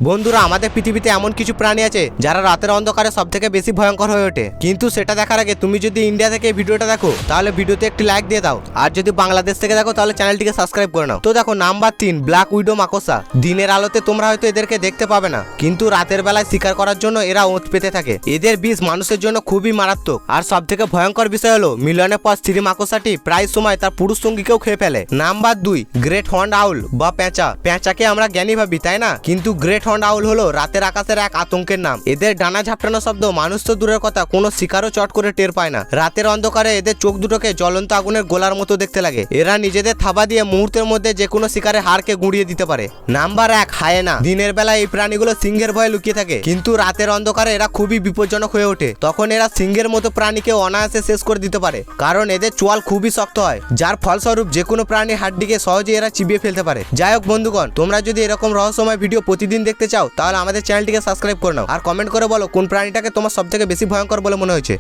বন্ধুরা, আমাদের পৃথিবীতে এমন কিছু প্রাণী আছে যারা রাতের অন্ধকারে সবথেকে বেশি ভয়ঙ্কর হয়ে ওঠে। কিন্তু সেটা দেখার আগে তুমি যদি ইন্ডিয়া থেকে এই ভিডিওটা দেখো তাহলে ভিডিওতে একটি লাইক দিয়ে দাও, আর যদি বাংলাদেশ থেকে দেখো তাহলে চ্যানেলটিকে সাবস্ক্রাইব করে নাও। তো দেখো, নাম্বার 3, ব্ল্যাক উইডো মাকড়সা। দিনের আলোতে তোমরা হয়তো এদেরকে দেখতে পাবে না, কিন্তু রাতের বেলায় শিকার করার জন্য এরা ওঁত পেতে থাকে। এদের বিষ মানুষের জন্য খুবই মারাত্মক, আর সব থেকে ভয়ঙ্কর বিষয় হলো মিলনের পর স্ত্রী মাকড়সাটি প্রায় সময় তার পুরুষ সঙ্গীকেও খেয়ে ফেলে। নাম্বার 2, গ্রেট হর্ন আউল বা পেঁচা। পেঁচাকে আমরা জ্ঞানী ভাবি, তাই না? কিন্তু গ্রেট হর্ন আউল হলো রাতের আকাশের এক আতঙ্কের নাম। এদের ডানা ঝাপটানো শব্দ মানুষ তো দূরের কথা, কোনো শিকারও চট করে টের পায় না। রাতের অন্ধকারে এদের চোখ দুটোকে জ্বলন্ত আগুনের গোলার মতো দেখতে লাগে। এরা নিজেদের থাবা দিয়ে মুহূর্তের মধ্যে যে কোনো শিকারের হাড়কে গুঁড়িয়ে দিতে পারে। Number 1, hyena. দিনের বেলায় এই প্রাণীগুলো সিংহের ভয়ে লুকিয়ে থাকে, কিন্তু রাতের অন্ধকারে এরা খুবই বিপজ্জনক হয়ে ওঠে। তখন এরা সিংহের মতো প্রাণীকে অনায়াসে শেষ করে দিতে পারে, কারণ এদের চোয়াল খুবই শক্ত হয়, যার ফলস্বরূপ যে কোনো প্রাণীর হাড্ডিকে সহজে এরা চিবিয়ে ফেলতে পারে। যাই হোক বন্ধুগণ, তোমরা যদি এরকম রহস্যময় ভিডিও প্রতিদিন দেখতে চাও তাহলে আমাদের চ্যানেলটিকে সাবস্ক্রাইব করে নাও, আর কমেন্ট করে বলো কোন প্রাণীটাকে তোমার সবথেকে বেশি ভয়ঙ্কর বলে মনে হয়েছে।